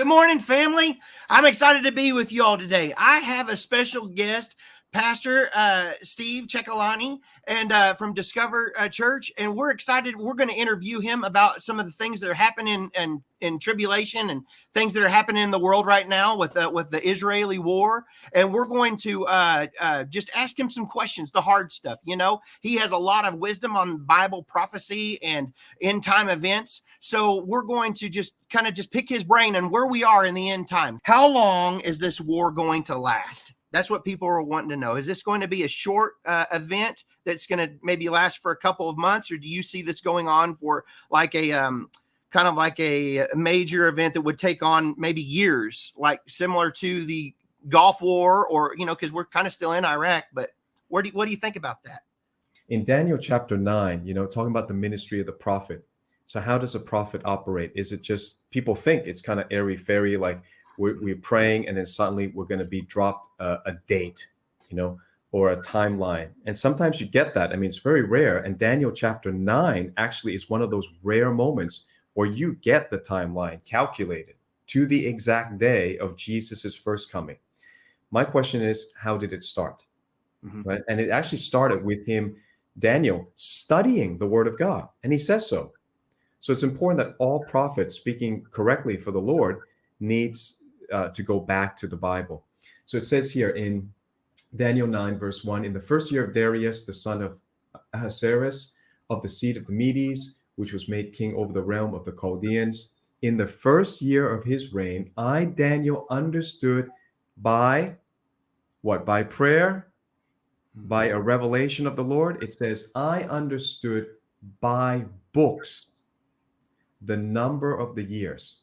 Good morning, family. I'm excited to be with you all today. I have a special guest, Pastor Steve Cioccolanti, and from Discover Church, and we're excited. We're going to interview him about some of the things that are happening in tribulation and things that are happening in the world right now with the Israeli war. And we're going to just ask him some questions, the hard stuff. You know, he has a lot of wisdom on Bible prophecy and end time events. So we're going to just kind of just pick his brain and where we are in the end time. How long is this war going to last? That's what people are wanting to know. Is this going to be a short event that's going to maybe last for a couple of months, or do you see this going on for like a kind of like a major event that would take on maybe years, like similar to the Gulf War, or because we're kind of still in Iraq? But what do you think about that? In Daniel chapter 9, talking about the ministry of the prophet. So how does a prophet operate? Is it just, people think it's kind of airy-fairy, like we're praying and then suddenly we're going to be dropped a date, or a timeline. And sometimes you get that. I mean, it's very rare. And Daniel chapter 9 actually is one of those rare moments where you get the timeline calculated to the exact day of Jesus's first coming. My question is, how did it start? Right? And it actually started with him, Daniel, studying the word of God. And he says so. So it's important that all prophets speaking correctly for the Lord needs to go back to the Bible. So it says here in Daniel 9, verse 1, in the first year of Darius, the son of Ahasuerus, of the seed of the Medes, which was made king over the realm of the Chaldeans, in the first year of his reign, I, Daniel, understood by what? By prayer, by a revelation of the Lord. It says, I understood by books the number of the years,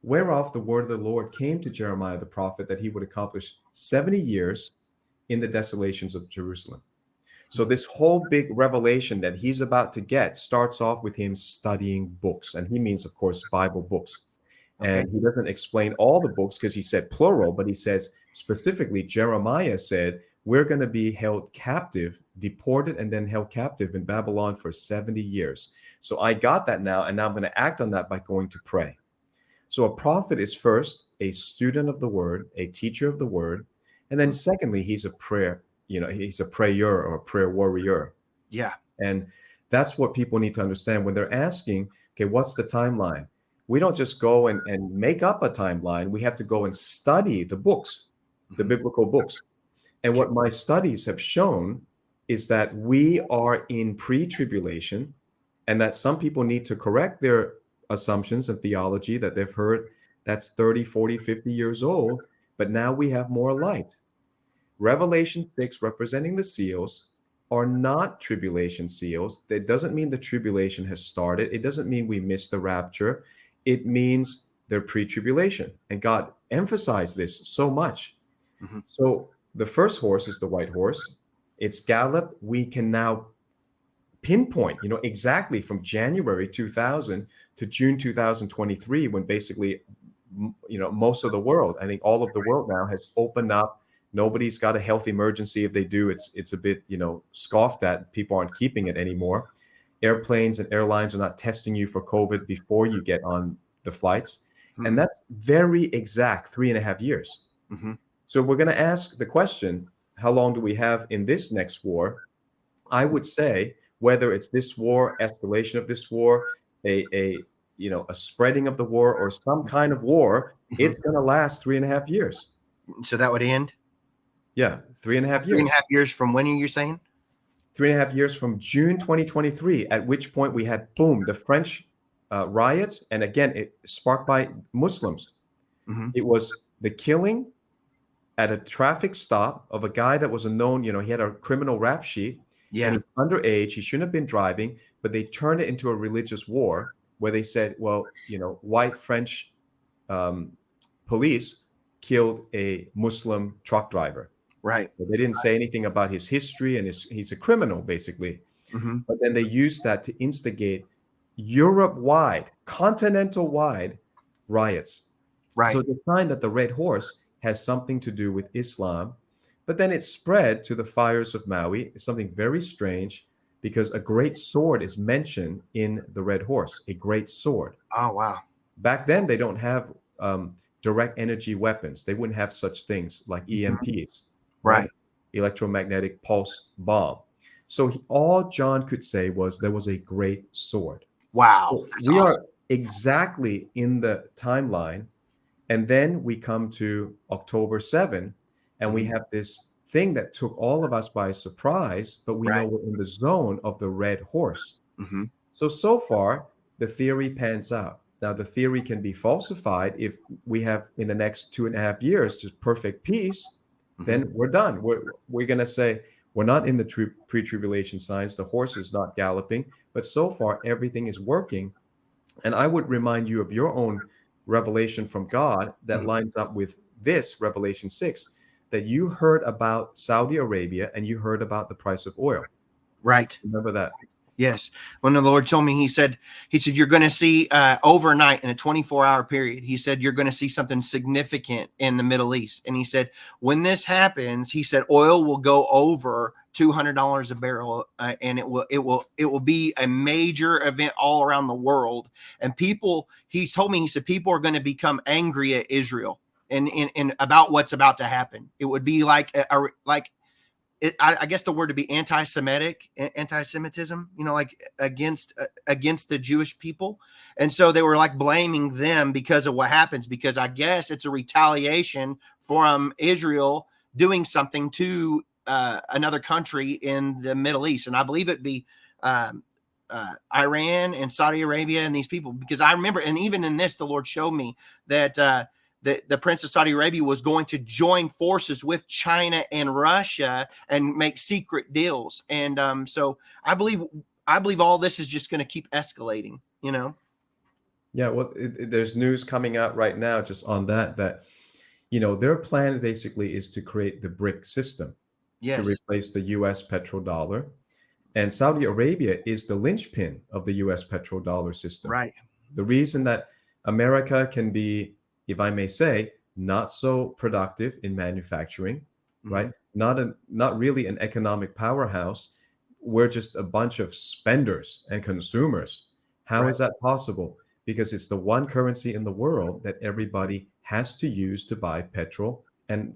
whereof the word of the Lord came to Jeremiah the prophet, that he would accomplish 70 years in the desolations of Jerusalem. So this whole big revelation that he's about to get starts off with him studying books. And he means, of course, Bible books. Okay. And he doesn't explain all the books because he said plural, but he says specifically, Jeremiah said, we're going to be held captive, deported, and then held captive in Babylon for 70 years. So I got that now, and now I'm going to act on that by going to pray. So a prophet is first a student of the word, a teacher of the word, and then secondly, he's a prayer, he's a prayer or a prayer warrior. Yeah. And that's what people need to understand when they're asking, okay, what's the timeline? We don't just go and make up a timeline. We have to go and study the books, the biblical books. And what my studies have shown is that we are in pre-tribulation, and that some people need to correct their assumptions and theology that they've heard that's 30, 40, 50 years old, but now we have more light. Revelation 6, representing the seals, are not tribulation seals. That doesn't mean the tribulation has started. It doesn't mean we missed the rapture. It means they're pre-tribulation. And God emphasized this so much. So the first horse is the white horse. It's galloped. We can now pinpoint, exactly from January 2000 to June 2023, when basically, most of the world, I think all of the world now has opened up. Nobody's got a health emergency. If they do, it's a bit, scoffed at. People aren't keeping it anymore. Airplanes and airlines are not testing you for COVID before you get on the flights. And that's very exact 3.5 years. So we're going to ask the question, how long do we have in this next war? I would say whether it's this war, escalation of this war, a spreading of the war, or some kind of war, it's going to last 3.5 years. So that would end? Yeah, 3.5 years. 3.5 years from when are you saying? 3.5 years from June 2023, at which point we had, boom, the French riots. And again, it sparked by Muslims. It was the killing at a traffic stop of a guy that was a known, he had a criminal rap sheet. Yeah. And he's underage. He shouldn't have been driving, but they turned it into a religious war where they said, well, white French police killed a Muslim truck driver. Right. But they didn't say anything about his history, and he's a criminal, basically. But then they used that to instigate Europe-wide, continental-wide riots. Right. So it's a sign that the red horse has something to do with Islam. But then it spread to the fires of Maui. It's something very strange, because a great sword is mentioned in the red horse, a great sword. Oh, wow. Back then, they don't have direct energy weapons. They wouldn't have such things like EMPs, Right. Electromagnetic pulse bomb. So all John could say was there was a great sword. Wow. So That's we awesome. are exactly in the timeline. And then we come to October 7, and we have this thing that took all of us by surprise, but we know Right. we're in the zone of the red horse. Mm-hmm. So far, the theory pans out. Now, the theory can be falsified if we have in the next 2.5 years just perfect peace, then we're done. We're going to say we're not in the pre-tribulation signs. The horse is not galloping, but so far everything is working. And I would remind you of your own revelation from God that lines up with this Revelation 6, that you heard about Saudi Arabia and you heard about the price of oil. Right. Remember that? Yes. When the Lord told me, he said, you're going to see overnight in a 24-hour period. He said, you're going to see something significant in the Middle East. And he said, when this happens, he said, oil will go over $200 a barrel. And it will be a major event all around the world. And people, he told me, he said, people are going to become angry at Israel and about what's about to happen. It would be like I guess the word to be anti-Semitism, like against the Jewish people. And so they were like blaming them because of what happens, because I guess it's a retaliation from Israel doing something to another country in the Middle East. And I believe it'd be Iran and Saudi Arabia and these people, because I remember, and even in this, the Lord showed me that the Prince of Saudi Arabia was going to join forces with China and Russia and make secret deals. And so I believe all this is just going to keep escalating, Yeah, well, there's news coming out right now just on that their plan basically is to create the BRIC system to replace the US petrodollar. And Saudi Arabia is the linchpin of the US petrodollar system. Right. The reason that America can be, if I may say, not so productive in manufacturing, right? Not really an economic powerhouse. We're just a bunch of spenders and consumers. How is that possible? Because it's the one currency in the world that everybody has to use to buy petrol and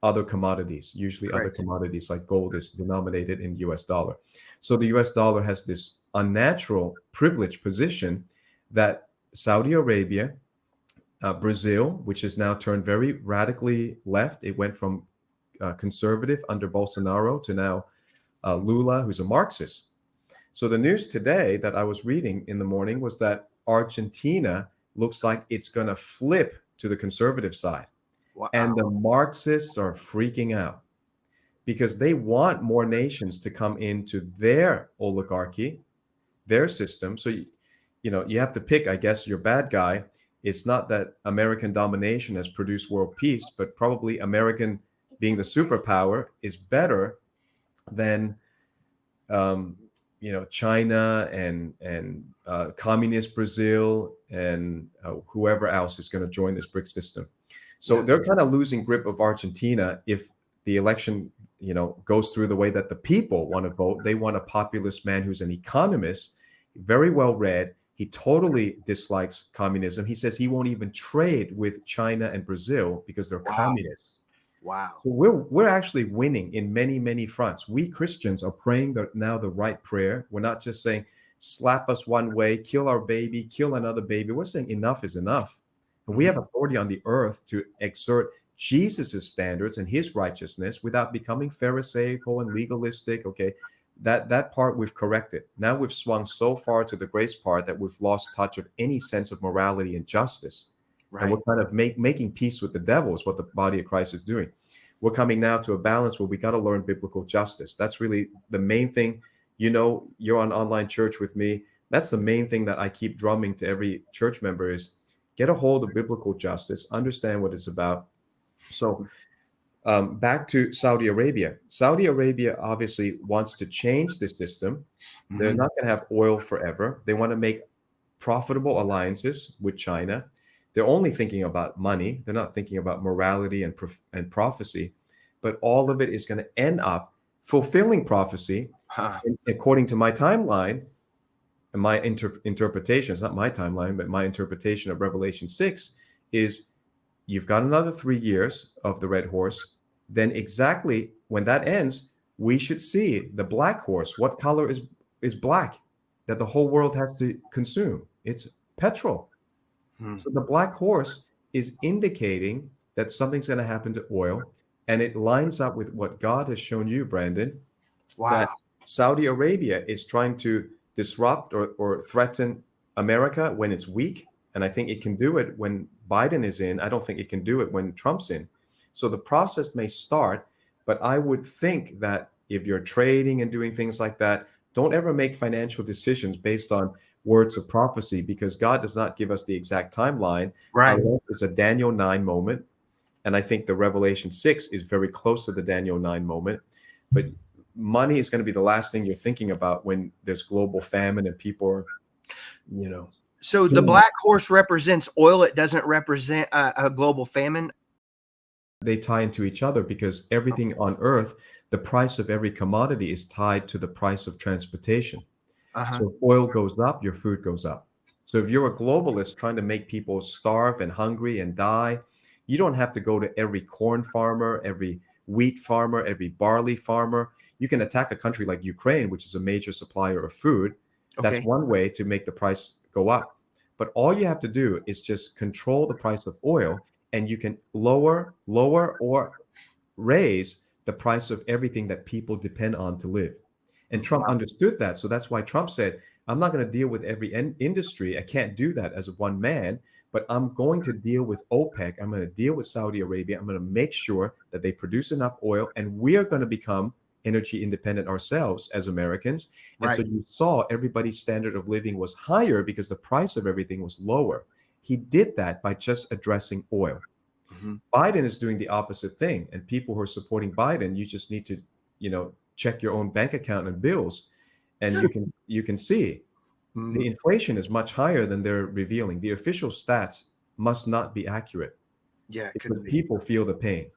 other commodities. Usually other commodities like gold is denominated in US dollar. So the US dollar has this unnatural privileged position that Saudi Arabia, Brazil, which has now turned very radically left. It went from conservative under Bolsonaro to now Lula, who's a Marxist. So the news today that I was reading in the morning was that Argentina looks like it's going to flip to the conservative side. Wow. And the Marxists are freaking out because they want more nations to come into their oligarchy, their system. So, you have to pick, I guess, your bad guy. It's not that American domination has produced world peace, but probably American being the superpower is better than, China and communist Brazil and whoever else is going to join this BRIC system. So they're kind of losing grip of Argentina if the election, goes through the way that the people want to vote. They want a populist man who's an economist, very well read. He totally dislikes communism. He says he won't even trade with China and Brazil because they're communists. Wow. So we're actually winning in many, many fronts. We Christians are praying now the right prayer. We're not just saying, slap us one way, kill our baby, kill another baby. We're saying enough is enough. And we have authority on the earth to exert Jesus's standards and his righteousness without becoming Pharisaical and legalistic. Okay. That part we've corrected. Now we've swung so far to the grace part that we've lost touch of any sense of morality and justice. Right. And we're kind of making peace with the devil is what the body of Christ is doing. We're coming now to a balance where we got to learn biblical justice. That's really the main thing. You're on online church with me. That's the main thing that I keep drumming to every church member is get a hold of biblical justice, understand what it's about. So back to Saudi Arabia. Saudi Arabia obviously wants to change the system. They're not going to have oil forever. They want to make profitable alliances with China. They're only thinking about money. They're not thinking about morality and prophecy. But all of it is going to end up fulfilling prophecy. According to my timeline and my interpretation, it's not my timeline, but my interpretation of Revelation 6 is you've got another 3 years of the red horse. Then exactly when that ends, we should see the black horse. What color is black that the whole world has to consume? It's petrol. Hmm. So the black horse is indicating that something's going to happen to oil. And it lines up with what God has shown you, Brandon, that Wow. Saudi Arabia is trying to disrupt or threaten America when it's weak. And I think it can do it when Biden is in. I don't think it can do it when Trump's in. So the process may start, but I would think that if you're trading and doing things like that, don't ever make financial decisions based on words of prophecy, because God does not give us the exact timeline Right. unless it's a Daniel 9 moment. And I think the Revelation 6 is very close to the Daniel 9 moment. But money is going to be the last thing you're thinking about when there's global famine and people are, So the black horse represents oil. It doesn't represent a global famine. They tie into each other because everything on earth, the price of every commodity is tied to the price of transportation. Uh-huh. So if oil goes up, your food goes up. So if you're a globalist trying to make people starve and hungry and die, you don't have to go to every corn farmer, every wheat farmer, every barley farmer. You can attack a country like Ukraine, which is a major supplier of food. That's Okay. one way to make the price go up. But all you have to do is just control the price of oil, and you can lower, or raise the price of everything that people depend on to live. And Trump understood that. So that's why Trump said, I'm not going to deal with every industry. I can't do that as one man, but I'm going to deal with OPEC. I'm going to deal with Saudi Arabia. I'm going to make sure that they produce enough oil, and we are going to become energy independent ourselves as Americans. And Right. so you saw everybody's standard of living was higher because the price of everything was lower. He did that by just addressing oil. Mhm. Biden is doing the opposite thing. And people who are supporting Biden, you just need to, check your own bank account and bills, and you can see Mhm. the inflation is much higher than they're revealing. The official stats must not be accurate Yeah, it because could be. people feel the pain.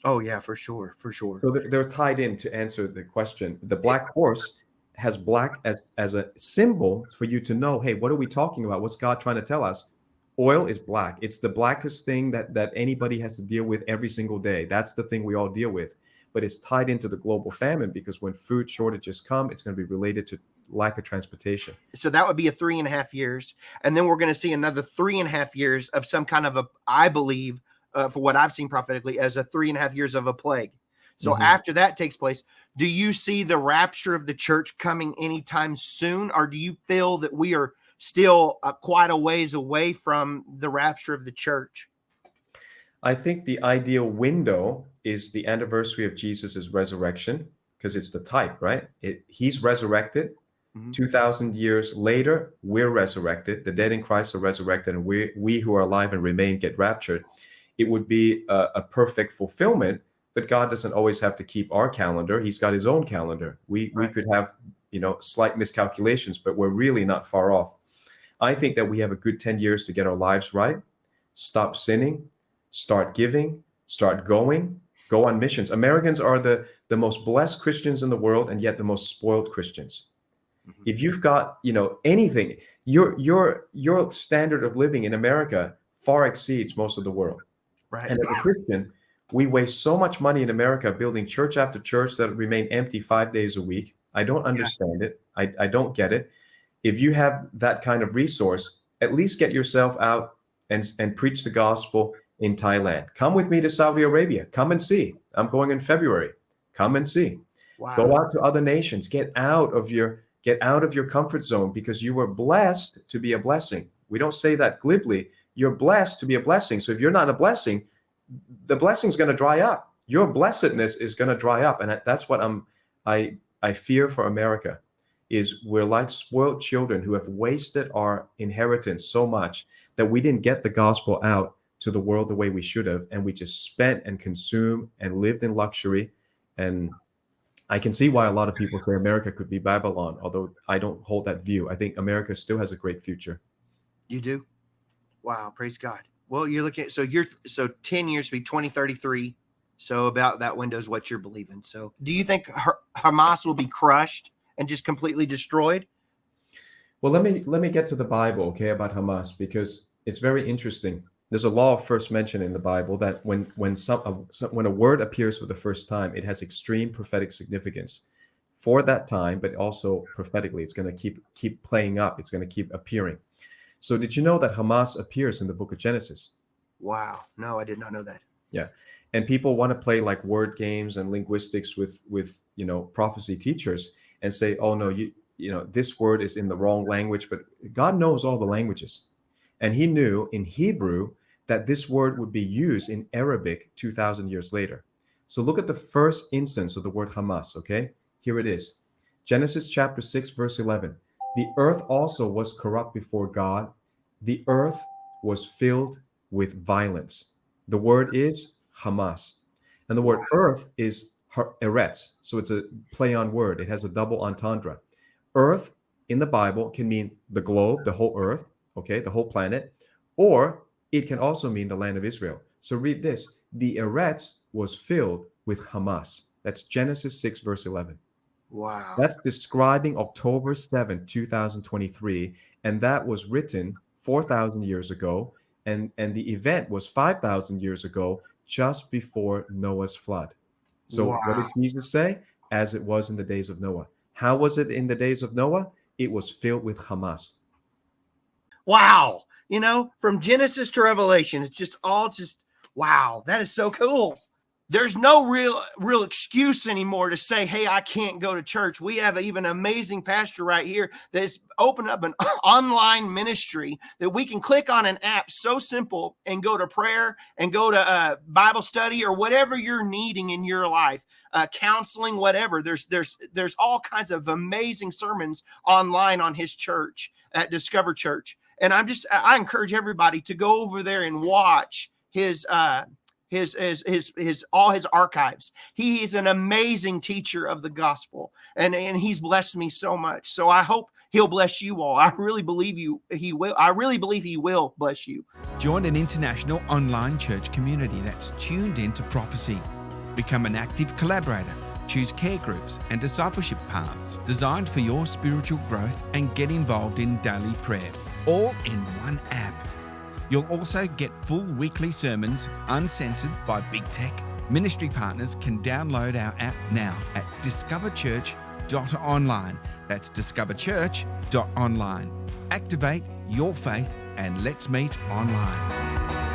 Oh yeah, for sure, for sure. So they're tied in. To answer the question, the black horse has black as a symbol for you to know, hey, what are we talking about? What's God trying to tell us? Oil is black. It's the blackest thing that anybody has to deal with every single day. That's the thing we all deal with. But it's tied into the global famine because when food shortages come, it's going to be related to lack of transportation. So that would be a 3.5 years. And then we're going to see another 3.5 years of some kind of I believe, for what I've seen prophetically, as a 3.5 years of a plague. So after that takes place, do you see the rapture of the church coming anytime soon? Or do you feel that we are still quite a ways away from the rapture of the church? I think the ideal window is the anniversary of Jesus's resurrection, because it's the type, right? He's resurrected. 2,000 years later, we're resurrected. The dead in Christ are resurrected, and we who are alive and remain get raptured. It would be a perfect fulfillment, but God doesn't always have to keep our calendar. He's got his own calendar. We could have, slight miscalculations, but we're really not far off. I think that we have a good 10 years to get our lives right, stop sinning, start giving, start going, go on missions. Americans are the most blessed Christians in the world, and yet the most spoiled Christians. If you've got, anything, your standard of living in America far exceeds most of the world. Right. And as a Christian, we waste so much money in America building church after church that remain empty 5 days a week. I don't understand it. I don't get it. If you have that kind of resource, at least get yourself out and preach the gospel in Thailand. Come with me to Saudi Arabia. Come and see. I'm going in February. Come and see. Wow. Go out to other nations. Get out of your comfort zone, because you were blessed to be a blessing. We don't say that glibly. You're blessed to be a blessing. So if you're not a blessing, the blessing's going to dry up. Your blessedness is going to dry up. And that's what I fear for America, is we're like spoiled children who have wasted our inheritance so much that we didn't get the gospel out to the world the way we should have. And we just spent and consumed and lived in luxury. And I can see why a lot of people say America could be Babylon, although I don't hold that view. I think America still has a great future. You do? Wow, praise God. Well, you're looking at, so 10 years to be 2033. So about that window is what you're believing. So do you think Hamas will be crushed and just completely destroyed? Well, let me get to the Bible, okay, about Hamas, because it's very interesting. There's a law of first mention in the Bible that when a word appears for the first time, it has extreme prophetic significance for that time, but also prophetically, it's going to keep playing up. It's going to keep appearing. So, did you know that Hamas appears in the book of Genesis? Wow. No, I did not know that. Yeah, and people want to play like word games and linguistics with prophecy teachers and say, oh no, this word is in the wrong language, but God knows all the languages. And he knew in Hebrew that this word would be used in Arabic 2,000 years later. So look at the first instance of the word Hamas, okay? Here it is. Genesis chapter 6, verse 11. The earth also was corrupt before God. The earth was filled with violence. The word is Hamas. And the word earth is eretz. So it's a play on word. It has a double entendre. Earth in the Bible can mean the globe, the whole earth, okay, the whole planet, or it can also mean the land of Israel. So read this. The eretz was filled with Hamas. That's Genesis 6, verse 11. Wow. That's describing October 7, 2023. And that was written 4,000 years ago. And the event was 5,000 years ago, just before Noah's flood. So what did Jesus say? As it was in the days of Noah. How was it in the days of Noah? It was filled with Hamas. Wow. From Genesis to Revelation, it's just wow. That is so cool. There's no real excuse anymore to say, hey, I can't go to church. We have even an amazing pastor right here that's opened up an online ministry that we can click on an app so simple and go to prayer and go to Bible study or whatever you're needing in your life, counseling, whatever. There's all kinds of amazing sermons online on his church at Discover Church. And I encourage everybody to go over there and watch his all his archives. He is an amazing teacher of the gospel, and he's blessed me so much. So I hope he'll bless you all. I really believe he will. I really believe he will bless you. Join an international online church community that's tuned into prophecy. Become an active collaborator. Choose care groups and discipleship paths designed for your spiritual growth, and get involved in daily prayer, all in one app. You'll also get full weekly sermons uncensored by big tech. Ministry partners can download our app now at discoverchurch.online. That's discoverchurch.online. Activate your faith and let's meet online.